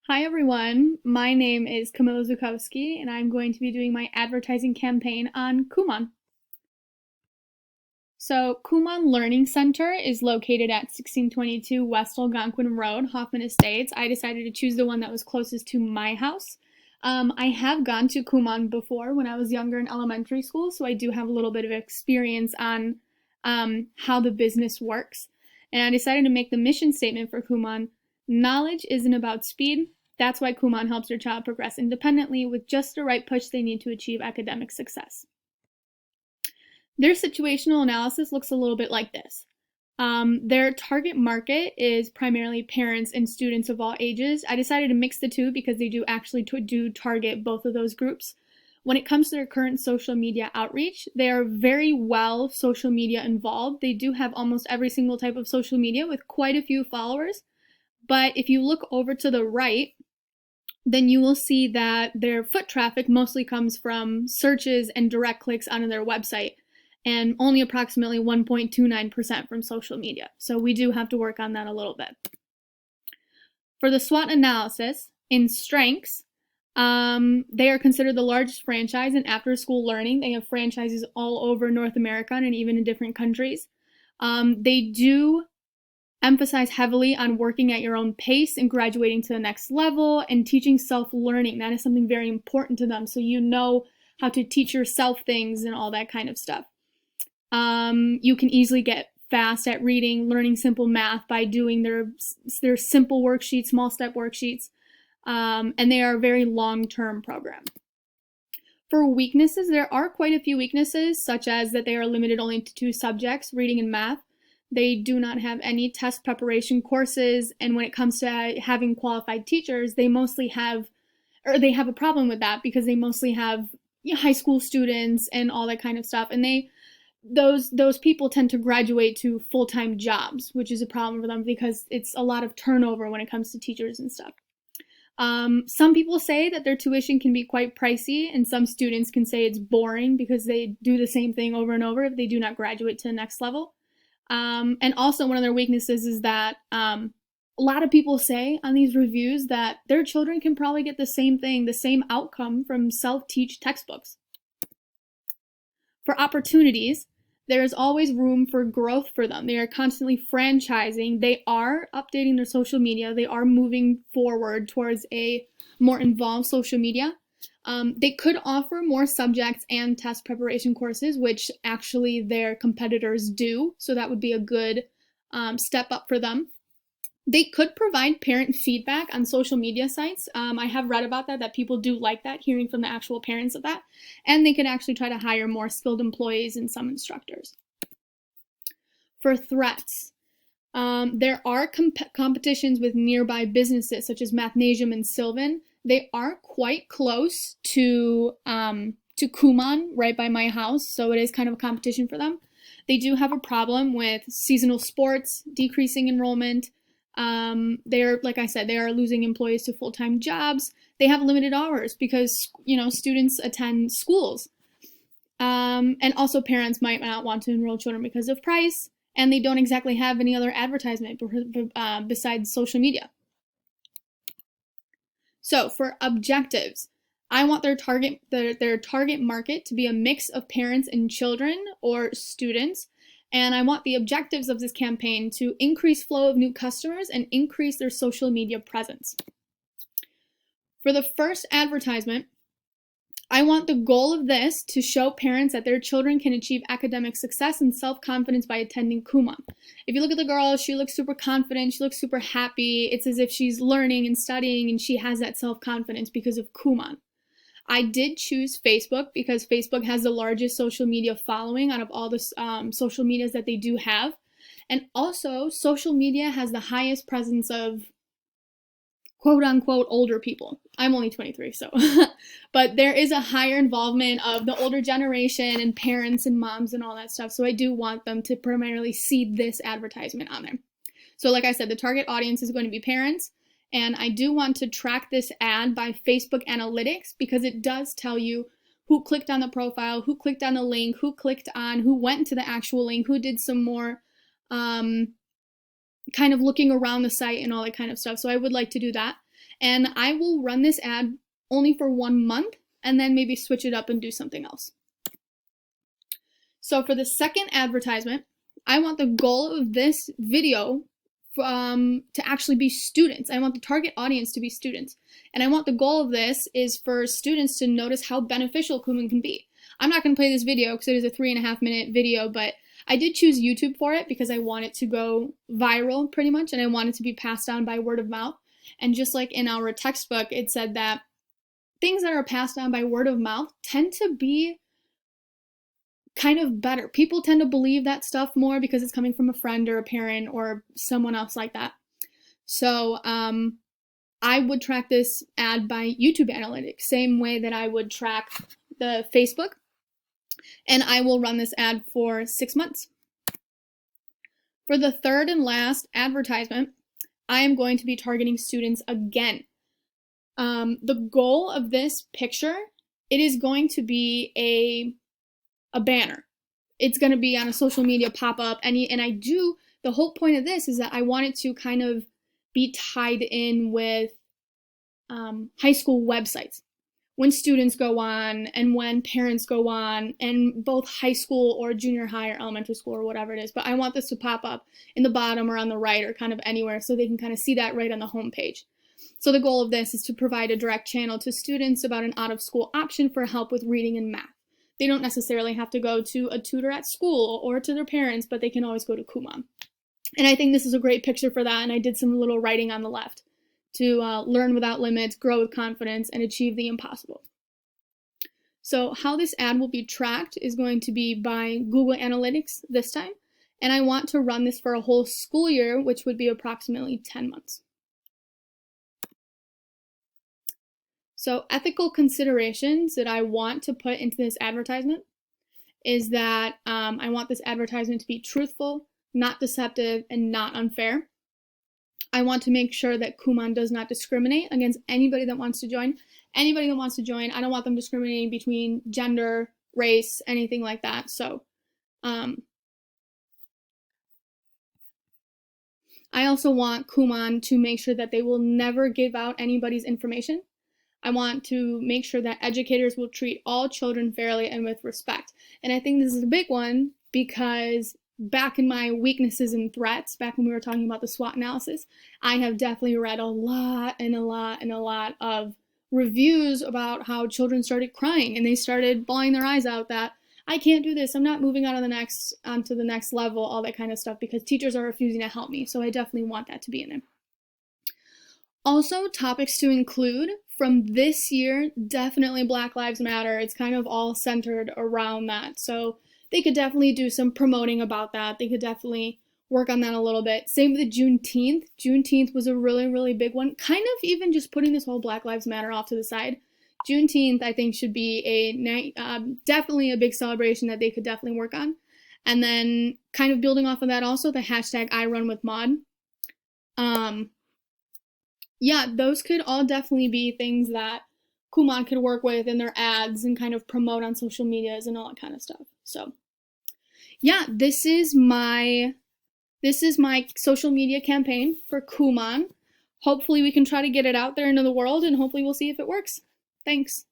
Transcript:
Hi everyone, my name is Camilla Zukowski and I'm going to be doing my advertising campaign on Kumon. So Kumon Learning Center is located at 1622 West Algonquin Road, Hoffman Estates. I decided to choose the one that was closest to my house. I have gone to Kumon before when I was younger in elementary school, so I do have a little bit of experience on how the business works. And I decided to make the mission statement for Kumon: knowledge isn't about speed. That's why Kumon helps your child progress independently with just the right push they need to achieve academic success. Their situational analysis looks a little bit like this. Their target market is primarily parents and students of all ages. I decided to mix the two because they do actually target both of those groups. When it comes to their current social media outreach, they are very well social media involved. They do have almost every single type of social media with quite a few followers. But if you look over to the right, then you will see that their foot traffic mostly comes from searches and direct clicks onto their website, and only approximately 1.29% from social media. So we do have to work on that a little bit. For the SWOT analysis, in strengths, they are considered the largest franchise in after-school learning. They have franchises all over North America and even in different countries. They do emphasize heavily on working at your own pace and graduating to the next level and teaching self-learning. That is something very important to them, so you know how to teach yourself things and all that kind of stuff. You can easily get fast at reading, learning simple math by doing their simple worksheets, small step worksheets, and they are a very long-term program. For weaknesses, there are quite a few weaknesses, such as that they are limited only to 2 subjects, reading and math. They do not have any test preparation courses, and when it comes to having qualified teachers, they have a problem with that because they mostly have high school students and all that kind of stuff, and those people tend to graduate to full-time jobs, which is a problem for them because it's a lot of turnover when it comes to teachers and stuff. Some people say that their tuition can be quite pricey, and some students can say it's boring because they do the same thing over and over if they do not graduate to the next level. And also one of their weaknesses is that a lot of people say on these reviews that their children can probably get the same thing, the same outcome from self-teach textbooks. For opportunities, there is always room for growth for them. They are constantly franchising. They are updating their social media. They are moving forward towards a more involved social media. They could offer more subjects and test preparation courses, which actually their competitors do, so that would be a good step up for them. They could provide parent feedback on social media sites. I have read about that people do like that, hearing from the actual parents of that, and they could actually try to hire more skilled employees and some instructors. For threats, there are competitions with nearby businesses such as Mathnasium and Sylvan. They are quite close to Kumon, right by my house, so it is kind of a competition for them. They do have a problem with seasonal sports, decreasing enrollment. Like I said, they are losing employees to full-time jobs. They have limited hours because, students attend schools. And also parents might not want to enroll children because of price, and they don't exactly have any other advertisement besides social media. So for objectives, I want their target market to be a mix of parents and children or students, and I want the objectives of this campaign to increase flow of new customers and increase their social media presence. For the first advertisement, I want the goal of this to show parents that their children can achieve academic success and self-confidence by attending Kumon. If you look at the girl, she looks super confident, she looks super happy. It's as if she's learning and studying and she has that self-confidence because of Kumon. I did choose Facebook because Facebook has the largest social media following out of all the social medias that they do have. And also, social media has the highest presence of quote-unquote older people. I'm only 23, so. But there is a higher involvement of the older generation and parents and moms and all that stuff, so I do want them to primarily see this advertisement on there. So like I said, the target audience is going to be parents, and I do want to track this ad by Facebook Analytics because it does tell you who clicked on the profile, who clicked on the link, who went to the actual link, who did some more kind of looking around the site and all that kind of stuff. So I would like to do that. And I will run this ad only for 1 month and then maybe switch it up and do something else. So for the second advertisement, I want the goal of this video to actually be students. I want the target audience to be students. And I want the goal of this is for students to notice how beneficial Kumon can be. I'm not going to play this video because it is a 3.5-minute video, but I did choose YouTube for it because I want it to go viral pretty much, and I want it to be passed on by word of mouth. And just like in our textbook, it said that things that are passed on by word of mouth tend to be kind of better. People tend to believe that stuff more because it's coming from a friend or a parent or someone else like that. So I would track this ad by YouTube analytics, same way that I would track the Facebook, and I will run this ad for 6 months. For the third and last advertisement, I am going to be targeting students again. The goal of this picture, it is going to be a banner. It's going to be on a social media pop-up, and the whole point of this is that I want it to kind of be tied in with high school websites. When students go on and when parents go on, and both high school or junior high or elementary school or whatever it is, but I want this to pop up in the bottom or on the right or kind of anywhere so they can kind of see that right on the home page. So the goal of this is to provide a direct channel to students about an out-of-school option for help with reading and math. They don't necessarily have to go to a tutor at school or to their parents, but they can always go to Kumon. And I think this is a great picture for that, and I did some little writing on the left to learn without limits, grow with confidence, and achieve the impossible. So how this ad will be tracked is going to be by Google Analytics this time, and I want to run this for a whole school year, which would be approximately 10 months. So ethical considerations that I want to put into this advertisement is that I want this advertisement to be truthful, not deceptive, and not unfair. I want to make sure that Kumon does not discriminate against anybody that wants to join. Anybody that wants to join, I don't want them discriminating between gender, race, anything like that. So I also want Kumon to make sure that they will never give out anybody's information. I want to make sure that educators will treat all children fairly and with respect. And I think this is a big one because back in my weaknesses and threats, back when we were talking about the SWOT analysis, I have definitely read a lot of reviews about how children started crying and they started bawling their eyes out that I can't do this, I'm not moving onto the next level, all that kind of stuff, because teachers are refusing to help me. So I definitely want that to be in there. Also, topics to include from this year, definitely Black Lives Matter. It's kind of all centered around that. So they could definitely do some promoting about that. They could definitely work on that a little bit. Same with the Juneteenth. Juneteenth was a really, really big one. Kind of even just putting this whole Black Lives Matter off to the side. Juneteenth, I think, should be definitely a big celebration that they could definitely work on. And then kind of building off of that also, the hashtag #IRunWithMaud. Yeah, those could all definitely be things that Kumon could work with in their ads and kind of promote on social medias and all that kind of stuff. So yeah, this is my social media campaign for Kumon. Hopefully we can try to get it out there into the world, and hopefully we'll see if it works. Thanks.